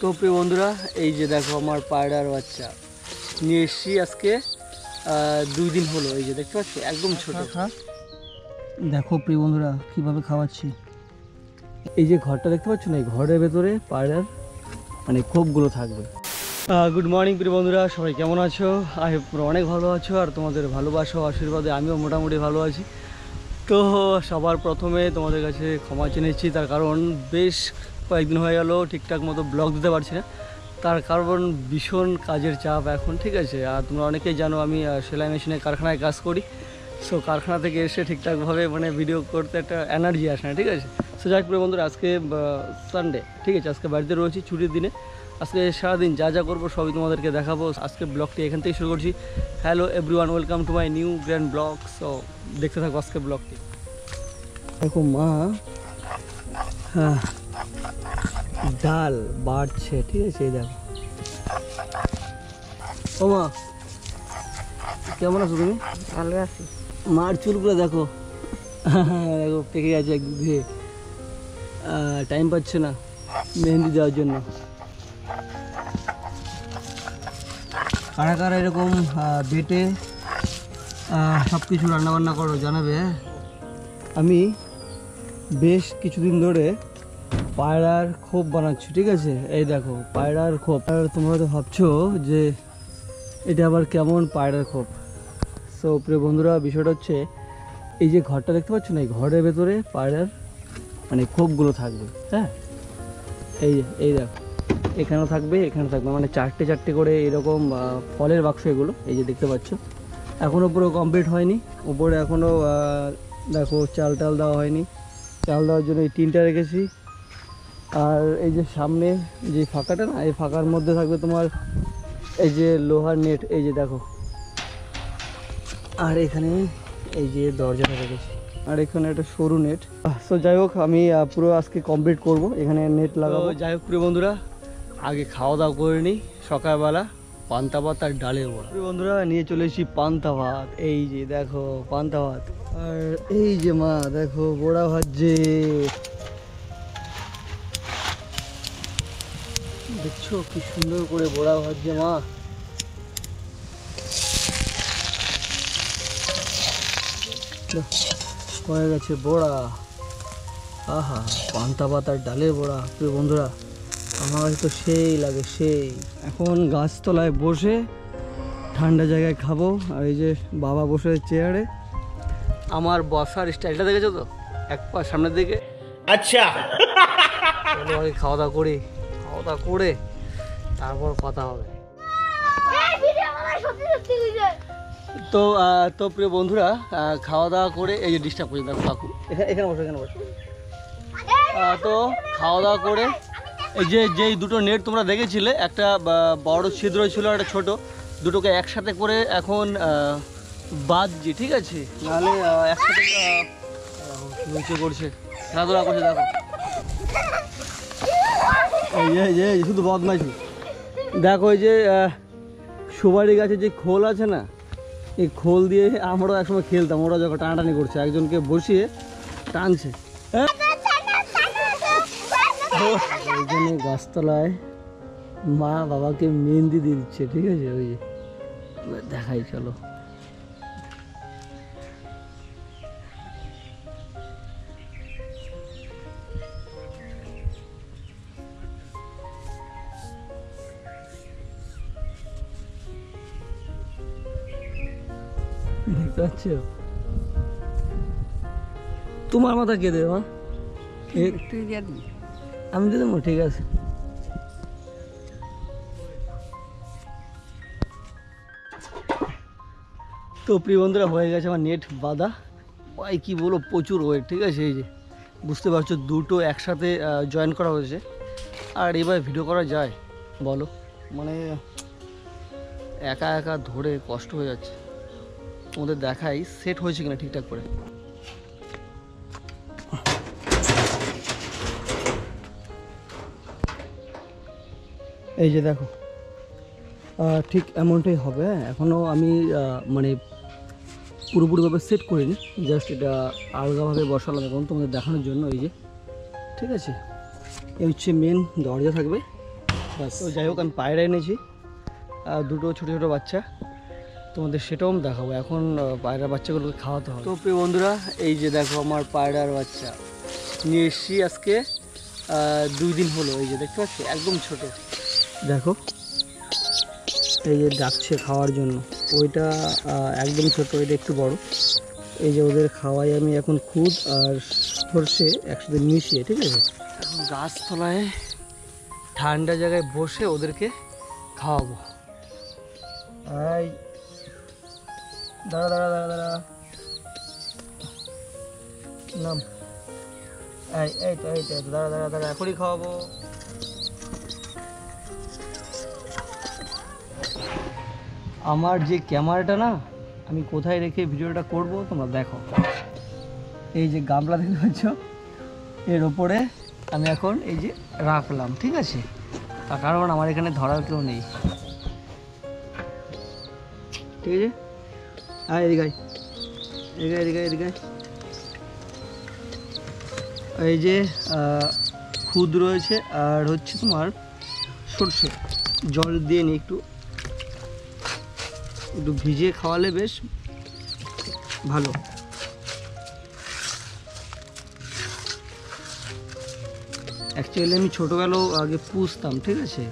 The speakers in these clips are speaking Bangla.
তো প্রিয় বন্ধুরা, এই যে দেখো আমার পায়রার বাচ্চা নিয়ে এসছি আজকে 2 দিন হলো। এই যে দেখতে পাচ্ছ একদম ছোট। দেখো প্রিয় বন্ধুরা কীভাবে খাওয়াচ্ছি। এই যে ঘরটা দেখতে পাচ্ছ না, এই ঘরের ভেতরে পায়রার মানে খোপগুলো থাকবে। গুড মর্নিং প্রিয় বন্ধুরা, সবাই কেমন আছো? আই হোপ অনেক ভালো আছো, আর তোমাদের ভালোবাসা ও আশীর্বাদে আমিও মোটামুটি ভালো আছি। তো সবার প্রথমে তোমাদের কাছে ক্ষমা চেয়েছি, তার কারণ বেশ কয়েকদিন হয়ে গেল ঠিকঠাক মতো ব্লগ দিতে পারছি না। তার কারণ ভীষণ কাজের চাপ এখন, ঠিক আছে। আর তোমরা অনেকেই জানো আমি সেলাই মেশিনের কারখানায় কাজ করি। সো কারখানা থেকে এসে ঠিকঠাকভাবে মানে ভিডিও করতে একটা এনার্জি আসে না, ঠিক আছে। সো যাই প্রিয় বন্ধুরা, আজকে সানডে, ঠিক আছে, আজকে বাড়িতে রয়েছি ছুটির দিনে। আজকে সারাদিন যা যা করবো সবই তোমাদেরকে দেখাবো। আজকে ব্লগটি এখান থেকে শুরু করছি। Hello everyone, welcome to my new grand blog. So দেখতে থাকো আজকে ব্লগটি। দেখো মা ডাল বাড়ছে, ঠিক আছে। এই দেখো ও মা, কেমন আছো তুমি? ভালো আছি। মার চুলগুলো দেখো দেখো পেকে গেছে একদিক দিয়ে, টাইম পাচ্ছে না মেহেন্দি দেওয়ার জন্য। কারা কারা এরকম বেটে সব কিছু রান্নাবান্না করো জানাবে। আমি বেশ কিছুদিন ধরে পায়রার খোপ বানাচ্ছি, ঠিক আছে। এই দেখো পায়রার খোপ। আর তোমরা হয়তো ভাবছো যে এটা আবার কেমন পায়রার খোপ। সো প্রিয় বন্ধুরা, বিষয়টা হচ্ছে এই যে ঘরটা দেখতে পাচ্ছ না, এই ঘরের ভেতরে পায়রার মানে খোপগুলো থাকবে। হ্যাঁ, এই দেখো এখানেও থাকবে, এখানে থাকবে, মানে চারটে চারটে করে এরকম ফলের বাক্স এগুলো। এই যে দেখতে পাচ্ছ এখনও পুরো কমপ্লিট হয়নি। উপরে এখনও দেখো চাল টাল দেওয়া হয়নি। চাল দেওয়ার জন্য এই টিনটা রেখেছি। আর এই যে সামনে যে ফাঁকাটা না, এই ফাঁকার মধ্যে থাকবে তোমার এই যে লোহার নেট, এই যে দেখো। আর এখানে এই যে দরজাটা রেখেছি, আর এখানে একটা সরু নেট। সো যাই হোক, আমি পুরো আজকে কমপ্লিট করব, এখানে নেট লাগাবো। যাই হোক প্রিয় বন্ধুরা, আগে খাওয়া দাওয়া করে নিই। সকালবেলা পান্তা ভাত আর ডালের বড়া। প্রিয় বন্ধুরা, নিয়ে চলে এসেছি পান্তা ভাত। এই যে দেখো পান্তা ভাত, আর এই যে মা দেখো বড়া ভাজছে। দেখছো কি সুন্দর করে বড়া ভাজছে মা। হয়ে গেছে বড়া। আহা, পান্তা ভাত আর ডালের বড়া প্রিয় বন্ধুরা আমার কাছে তো সেই লাগে, সেই। এখন গাছতলায় বসে ঠান্ডা জায়গায় খাবো। আর এই যে বাবা বসে চেয়ারে। আমার বসার স্টাইলটা দেখেছো তো, এক পা সামনের দিকে। আচ্ছা আগে খাওয়া দাওয়া করি, খাওয়া দাওয়া করে তারপর কথা হবে। তো প্রিয় বন্ধুরা, খাওয়া দাওয়া করে এই যে ডিস্টার্ব করছে দেখো কাকু, এখানে বসে, এখানে বসে। তো খাওয়া দাওয়া করে এই যে যেই দুটো নেট তোমরা দেখেছিলে, একটা বড় ছিদ্র ছিল আর একটা ছোট, দুটোকে একসাথে করে এখন বাঁধছি, ঠিক আছে। নাহলে একসাথে নিচে করছে, খেলাধুলা করছে দেখো। এই শুধু বদমাইশি দেখো। এই যে সুপারি গাছের যে খোল আছে না, এই খোল দিয়ে আমরাও একসময় খেলতাম। ওরা যখন টানাটানি করছে, একজনকে বসিয়ে টানছে। ওই জন্য গাছতলায় মা বাবাকে মেহেন্দি দিয়ে দিচ্ছে, ঠিক আছে। ওই যে দেখাই, চলো। দেখতে পাচ্ছ তোমার মাথা কে দেবে মা? আমি দিয়ে দেবো, ঠিক আছে। তো প্রিয় বন্ধুরা, হয়ে গেছে আমার নেট বাঁধা। ভাই কি বলো, প্রচুর ওয়েট, ঠিক আছে। এই যে বুঝতে পারছো দুটো একসাথে জয়েন করা হয়েছে। আর এবার ভিডিও করা যায় বলো, মানে একা একা ধরে কষ্ট হয়ে যাচ্ছে। তোমাদের দেখাই সেট হয়েছে কিনা ঠিকঠাক করে। এই যে দেখো ঠিক এমনটাই হবে। এখনও আমি মানে পুরোপুরিভাবে সেট করিনি, জাস্ট এটা আলগাভাবে বসালাম এখন তোমাদের দেখানোর জন্য। এই যে ঠিক আছে, এই হচ্ছে মেন দরজা থাকবে। বাস। তো যাই হোক, আমি পায়রা এনেছি, দুটো ছোটো ছোটো বাচ্চা, তোমাদের সেটাও আমি দেখাবো। এখন পায়রা বাচ্চাগুলোকে খাওয়াতে হবে। তো প্রিয় বন্ধুরা, এই যে দেখো আমার পায়রার বাচ্চা নিয়ে এসছি আজকে 2 দিন হলো। এই যে দেখতে পাচ্ছি একদম ছোট, দেখো এই যে ডাকছে খাওয়ার জন্য। ওইটা একদম ছোট, এটা একটু বড়। এই যে ওদের খাওয়াই আমি এখন খুদ আর সর্ষে একসাথে মিশিয়ে, ঠিক আছে। এখন গাছতলায় ঠান্ডা জায়গায় বসে ওদেরকে খাওয়াবো। এই দাঁড়া দাঁড়া দাঁড়া দাঁড়া, নাম। এই তো দাঁড়া দাঁড়া দাঁড়া, এখনই খাওয়াবো। আমার যে ক্যামেরাটা না, আমি কোথায় রেখে ভিডিওটা করব তোমরা দেখো। এই যে গামলা দেখতে পাচ্ছ, এর ওপরে আমি এখন এই যে রাখলাম, ঠিক আছে। তার কারণ আমার এখানে ধরার কেউ নেই, ঠিক আছে। এদিকে এদিকে এদিকে। এই যে খুদ রয়েছে আর হচ্ছে তোমার সর্ষে, জল দিয়ে নিই একটু ভিজিয়ে খাওয়ালে বেশ ভালো। অ্যাকচুয়ালি আমি ছোটোবেলাও আগে পুষতাম, ঠিক আছে,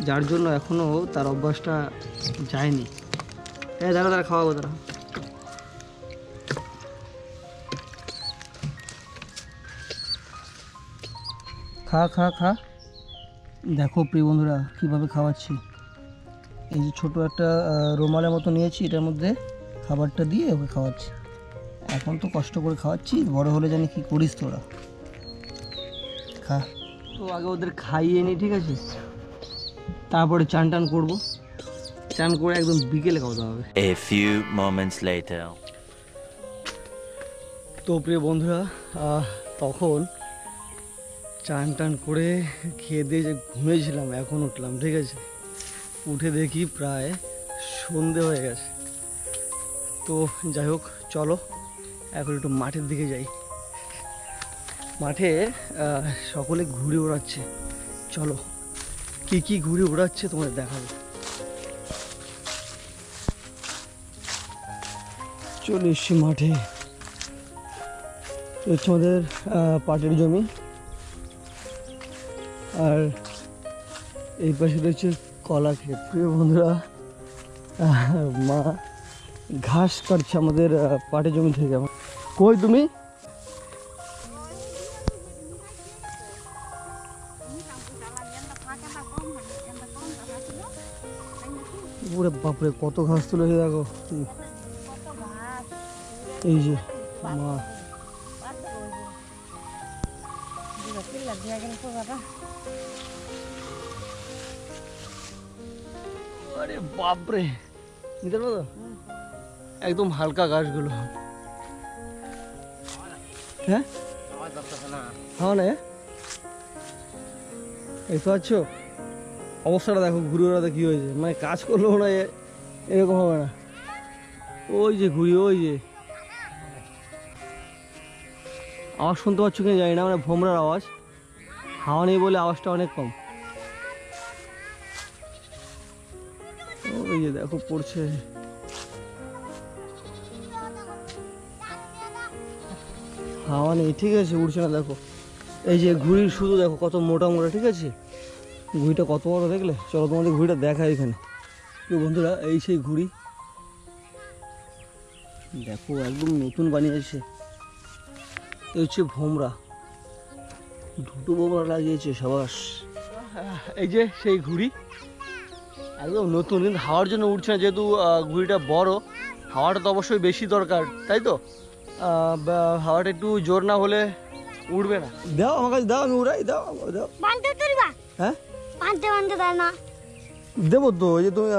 যার জন্য এখনও তার অভ্যাসটা যায়নি। দাঁড়া দাঁড়া, খাওয়াবো তারা। খা খা খা। দেখো প্রিয় বন্ধুরা, কীভাবে খাওয়াচ্ছি। এই যে ছোটো একটা রুমালের মতো নিয়েছি, এটার মধ্যে খাবারটা দিয়ে ওকে খাওয়াচ্ছি। এখন তো কষ্ট করে খাওয়াচ্ছি, বড় হলে জানি কি করিস তোরা। খা। তো আগে ওদের খাইয়ে নিই, ঠিক আছে, তারপরে চান টান করবো। চান করে একদম বিকেলে খাওয়াতে হবে। A few moments later. তো প্রিয় বন্ধুরা, তখন চান টান করে খেয়ে দিয়ে যে ঘুমিয়েছিলাম, এখন উঠলাম, ঠিক আছে। উঠে দেখি প্রায় সন্ধে হয়ে গেছে। তো যাই হোক, চলো এখন একটু মাঠের দিকে যাই। মাঠে সকলে ঘুড়ি ওড়াচ্ছে, চলো কি কি ঘুড়ি ওড়াচ্ছে তোমাদের দেখাবো। চলে এসছি মাঠে। হচ্ছে আমাদের পাটের জমি, আর এই পাশে রয়েছে কলা ক্ষেত। প্রিয় বন্ধুরা, মা ঘাস কাটছে আমাদের পাটের জমি থেকে। কই তুমি? ওরে বাপরে, কত ঘাস তুলেছে দেখো। এই যে মা, আরে বাপরে, নিতে পারবো একদম হালকা ঘাসগুলো। হ্যাঁ হ্যাঁ না, এই তো আছো। অবস্থাটা দেখো, ঘুরে ওড়াতে কি হয়েছে, মানে কাজ করলেও না এরকম হবে না। ওই যে ঘুরি, ওই যে আওয়াজ শুনতে পাচ্ছ কিনা জানি না, মানে ভোমরার আওয়াজ। হাওয়া নেই বলে আওয়াজটা অনেক কম। ওই যে দেখো পড়ছে। হাওয়া নেই, ঠিক আছে, উড়ছে না। দেখো এই যে ঘুড়ির শুধু দেখো কত মোটা মোটা, ঠিক আছে। ঘুড়িটা কত বড় দেখলে। চলো তোমাদের ঘুড়িটা দেখাই এখানে। তো বন্ধুরা, এই সেই ঘুড়ি দেখো, একদম নতুন বানিয়েছে। এই হচ্ছে ভোমরা, দুটো ভোমরা লাগিয়েছে, সাবাস। এই যে সেই ঘুড়ি, একদম নতুন, কিন্তু হাওয়ার জন্য উঠছে না, যেহেতু ঘুড়িটা বড়। হাওয়াটা তো অবশ্যই বেশি দরকার, তাই তো। হাওয়াটা একটু জোর না হলে উঠবে না। দাও আমার কাছে, দাও, আমি উড়াই, দাও দাও। হ্যাঁ দেবো তো। এই যে তুমি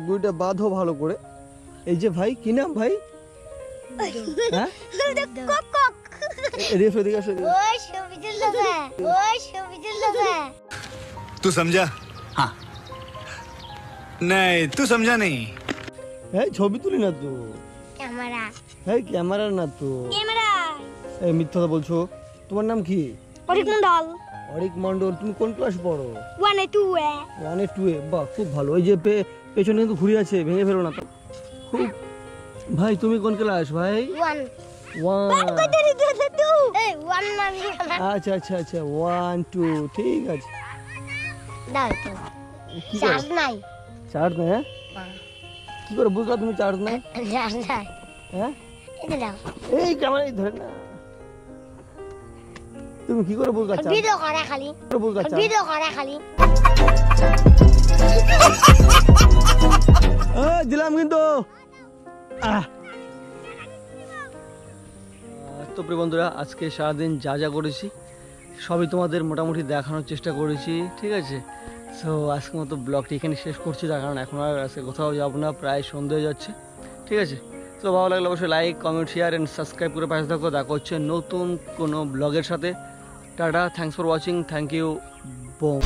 ঘুড়িটা বাঁধো ভালো করে। এই যে ভাই, কি নাম ভাই? হ্যাঁ तू समझा? हाँ नहीं, तू समझा नहीं। এই ছবি তুলি না তো, ক্যামেরা। এই ক্যামেরা না তো। ক্যামেরা। এই মিথ্যা কথা বলছো। তোমার নাম কি? অরিক মন্ডল। অরিক মণ্ডল, তুমি কোন ক্লাস পড়ো? 1 and 2 1 এ 2 এ। বাহ, খুব ভালো। ওই যে পেছনে কিন্তু ঘুরে আছে, ভেঙে ফেলো না তো। খুব ভাই, তুমি কোন ক্লাস ভাই? 1 1। 2 এই 1 মানে আচ্ছা আচ্ছা আচ্ছা, 1 2, ঠিক আছে। দাও তো কি চার্জ করো? নাই চার্জ নেই? হ্যাঁ, কি করে বুঝলা তুমি চার্জ নেই? চার্জ নাই হ্যাঁ, এটা দাও এই ক্যামেরা ধরে না। তুমি কি করে বুঝলা চার্জ? ভিডিও করা খালি বুঝলা চার্জ? ভিডিও করা খালি দিলাম কিন্তু। তো প্রিয় বন্ধুরা, আজকে সারাদিন যা যা করেছি সবই তোমাদের মোটামুটি দেখানোর চেষ্টা করেছি, ঠিক আছে। সো আজকের মতো ব্লগটি এখানে শেষ করছি, তার কারণ এখন আর আজকে কোথাও যাবো না, প্রায় সন্ধ্যে হয়ে যাচ্ছে, ঠিক আছে। তো ভালো লাগলে অবশ্যই like, comment, share and subscribe করে পাশে থাকো। দেখা হচ্ছে নতুন কোনো ব্লগের সাথে। টাটা, thanks for watching, thank you, bomb.